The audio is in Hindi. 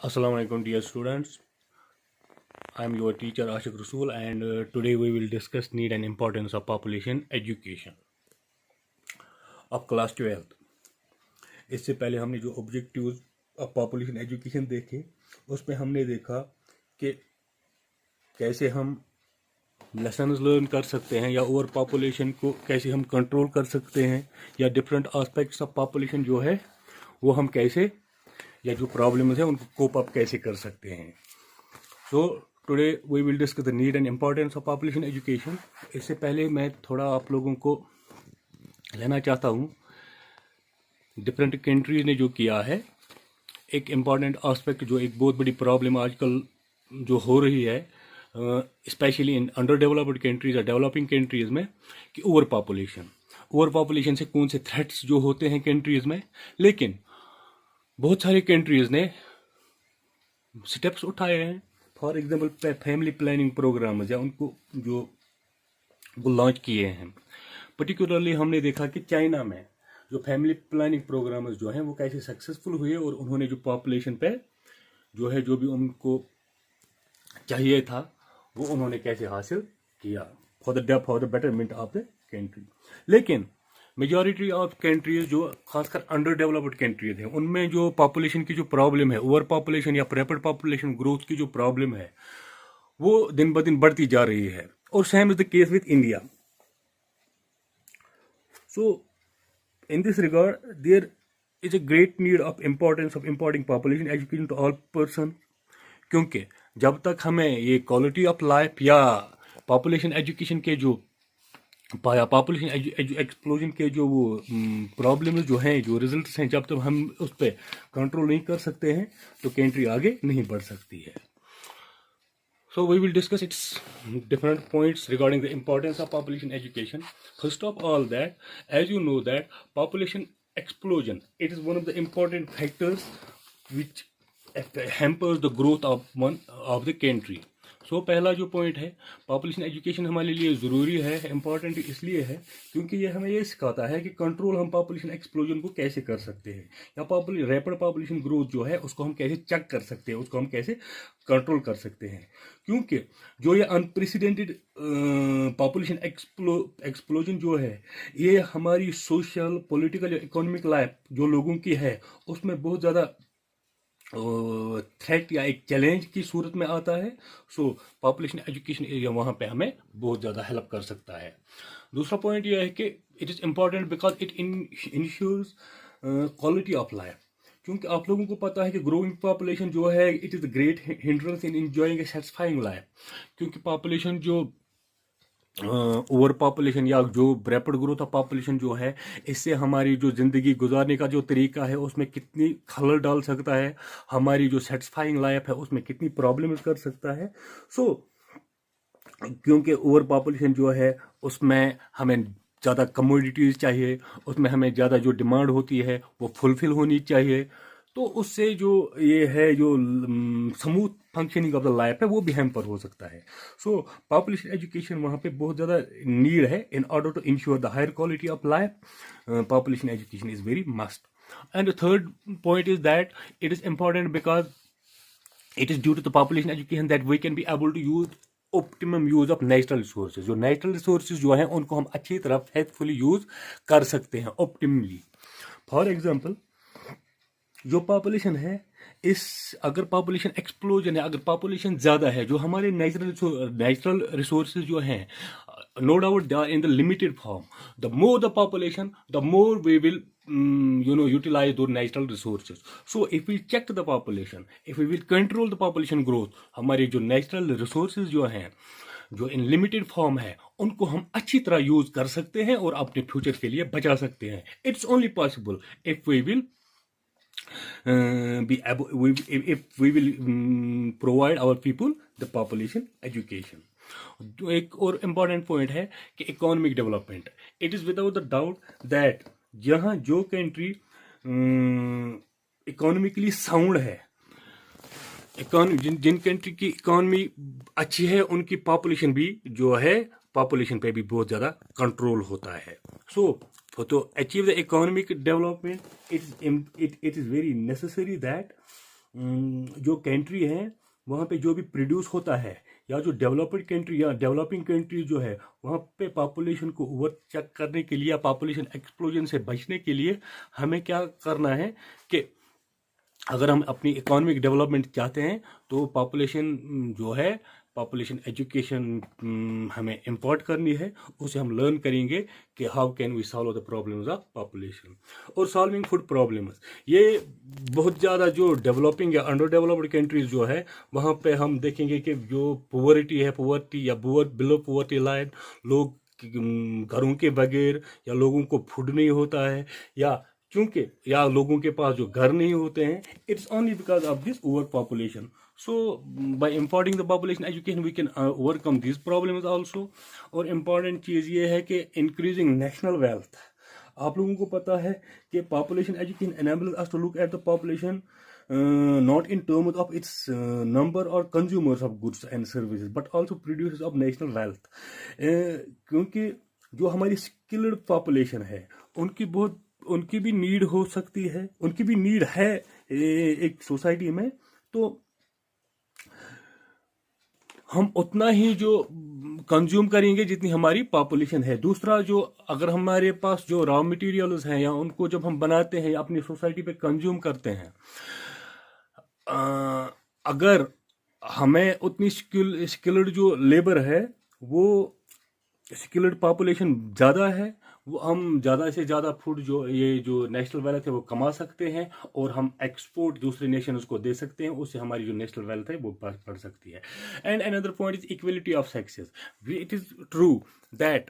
Assalamu alaikum dear students. I am your teacher Ashik Rasool and today we will discuss need and importance of population education of class 12th. इससे पहले हमने जो ऑब्जेक्टिव्स ऑफ पॉपुलेशन एजुकेशन देखे उसमें हमने देखा कि कैसे हम लेसन्स लर्न कर सकते हैं या ओवर पॉपुलेशन को कैसे हम कंट्रोल कर सकते हैं या डिफरेंट एस्पेक्ट्स ऑफ पॉपुलेशन जो है वो हम कैसे या जो प्रॉब्लम्स है उनको कोप अप कैसे कर सकते हैं. So today we will discuss the need and importance of population education. इससे पहले मैं थोड़ा आप लोगों को लेना चाहता हूँ डिफरेंट कंट्रीज ने जो किया है. एक इम्पॉर्टेंट आस्पेक्ट जो एक बहुत बड़ी प्रॉब्लम आजकल जो हो रही है specially in under developed countries या डेवलपिंग कंट्रीज में कि ओवर पॉपुलेशन से कौन से थ्रेट्स जो होते हैं कंट्रीज में. लेकिन बहुत सारी कंट्रीज ने स्टेप्स उठाए हैं. For example family planning programmes या उनको जो वो लॉन्च किए हैं. पर्टिकुलरली हमने देखा कि चाइना में जो फैमिली प्लानिंग प्रोग्राम्स जो हैं वो कैसे सक्सेसफुल हुए और उन्होंने जो पॉपुलेशन पे जो है जो भी उनको चाहिए था वो उन्होंने कैसे हासिल किया for the betterment of the country. लेकिन मेजॉरिटी ऑफ कंट्रीज जो खासकर अंडर डेवलप्ड कंट्रीज हैं उनमें जो पॉपुलेशन की जो प्रॉब्लम है ओवर पॉपुलेशन या रैपिड पॉपुलेशन ग्रोथ की जो प्रॉब्लम है वो दिन ब दिन बढ़ती जा रही है. और same is the case with India. So in this regard there is a great need of importance of importing population education to all person. क्योंकि जब तक हमें ये क्वालिटी ऑफ लाइफ या पॉपुलेशन एजुकेशन के जो पॉपुलेशन एक्सप्लोजन के जो वो प्रॉब्लम्स जो हैं जो रिजल्ट्स हैं जब तक हम उस पर कंट्रोल नहीं कर सकते हैं तो कंट्री आगे नहीं बढ़ सकती है. So we will discuss its different points regarding the importance of population education. First of all, that as you know that population explosion, it is one of the important factors which hampers the growth of the country. So पहला जो पॉइंट है पॉपुलेशन एजुकेशन हमारे लिए ज़रूरी है इम्पॉर्टेंट इसलिए है क्योंकि ये हमें ये सिखाता है कि कंट्रोल हम पॉपुलेशन एक्सप्लोजन को कैसे कर सकते हैं या रैपिड पॉपुलेशन ग्रोथ जो है उसको हम कैसे चेक कर सकते हैं उसको हम कैसे कंट्रोल कर सकते हैं. क्योंकि जो ये अनप्रेसिडेंटेड पॉपुलेशन एक्सप्लोजन जो है ये हमारी सोशल पॉलिटिकल या इकोनॉमिक लाइफ जो लोगों की है उसमें बहुत ज़्यादा थ्रेट या एक चैलेंज की सूरत में आता है. सो पॉपुलेशन एजुकेशन एरिया वहाँ पे हमें बहुत ज़्यादा हेल्प कर सकता है. दूसरा पॉइंट यह है कि it is important because it ensures quality of life. क्योंकि आप लोगों को पता है कि ग्रोइंग पॉपुलेशन जो है it is great hindrance in enjoying A satisfying life. क्योंकि पॉपुलेशन जो ओवर पॉपुलेशन या जो रैपिड ग्रोथ ऑफ पॉपुलेशन जो है इससे हमारी जो ज़िंदगी गुजारने का जो तरीका है उसमें कितनी खलल डाल सकता है. हमारी जो सेटिस्फाइंग लाइफ है उसमें कितनी प्रॉब्लम कर सकता है. सो क्योंकि ओवर पॉपुलेशन जो है उसमें हमें ज़्यादा कमोडिटीज़ चाहिए उसमें हमें ज़्यादा जो डिमांड होती है वो फुलफिल होनी चाहिए. तो उससे जो ये है जो smooth functioning of the life है वो भी हैम्पर हो सकता है. सो पॉपुलेशन एजुकेशन वहाँ पे बहुत ज़्यादा नीड है in order to ensure the higher quality of life. Population education is very must. And the third point is that it is important because it is due to the population education that we can be able to use optimum use of natural resources. जो नेचुरल रिसोर्सेज जो हैं उनको हम अच्छी तरह फेथफुली यूज कर सकते हैं ऑप्टिमली. फॉर एग्जाम्पल जो पॉपुलेशन है इस अगर पॉपुलेशन एक्सप्लोजन है अगर पॉपुलेशन ज़्यादा है जो हमारे नेचुरल रिसोर्सेज जो हैं no doubt they are in the limited form. The more the population the more we will utilize those natural resources. So if we check the population, if we will control the population growth, हमारे जो natural resources जो हैं जो इन लिमिटेड फॉर्म है उनको हम अच्छी तरह यूज कर सकते हैं और अपने फ्यूचर के लिए बचा सकते हैं. It's only possible if we will if we will provide our people the population education. जो एक और इम्पॉर्टेंट पॉइंट है कि economic development. It is without the doubt that जहाँ जो कंट्री इकोनॉमिकली साउंड है जिन कंट्री की इकोनॉमी अच्छी है उनकी पॉपुलेशन भी जो है पॉपुलेशन पे भी बहुत ज़्यादा कंट्रोल होता है. सो to achieve the economic development it is very necessary that जो कंट्री है वहाँ पे जो भी प्रोड्यूस होता है, या जो डेवलप्ड कंट्री या डेवलपिंग कंट्री जो है, वहाँ पे पॉपुलेशन को ओवर चेक करने के लिए या पॉपुलेशन एक्सप्लोजन से बचने के लिए हमें क्या करना है कि अगर हम अपनी इकोनॉमिक डेवलपमेंट चाहते हैं तो पॉपुलेशन जो है, पॉपुलेशन एजुकेशन हमें इम्पोर्ट करनी है। उसे हम लर्न करेंगे कि how can we solve the problems of population. और सॉल्विंग फूड प्रॉब्लम्स, ये बहुत ज़्यादा जो डेवलपिंग या अंडर डेवलप्ड कंट्रीज जो है, वहाँ पे हम देखेंगे कि जो पोवर्टी है, पोवर्टी या बिलो पोवर्टी लाइन, लोग घरों के बगैर, या लोगों को फूड नहीं होता है, या लोगों के पास जो घर नहीं होते हैं, it's only because of this over population. So by importing the population education we can overcome this problems also. और इम्पॉर्टेंट चीज़ ये है कि इंक्रीजिंग नेशनल वेल्थ। आप लोगों को पता है कि population education enables us to look at the population not in terms of its number or consumers of goods and services but also producers of national wealth। क्योंकि जो हमारी स्किल्ड पॉपुलेशन है, उनकी भी नीड हो सकती है, उनकी भी नीड है एक सोसाइटी में, तो हम उतना ही जो कंज्यूम करेंगे जितनी हमारी पॉपुलेशन है। दूसरा, जो अगर हमारे पास जो रॉ मटेरियल्स हैं, या उनको जब हम बनाते हैं या अपनी सोसाइटी पे कंज्यूम करते हैं, अगर हमें उतनी स्किल्ड जो लेबर है, वो स्किल्ड पॉपुलेशन ज़्यादा है, वो हम ज़्यादा से ज़्यादा फूड जो नेशनल वेल्थ है वो कमा सकते हैं, और हम एक्सपोर्ट दूसरे नेशंस को दे सकते हैं। उससे हमारी जो नेशनल वेल्थ है वो बढ़ सकती है। And another point is equality of sexes. It is true that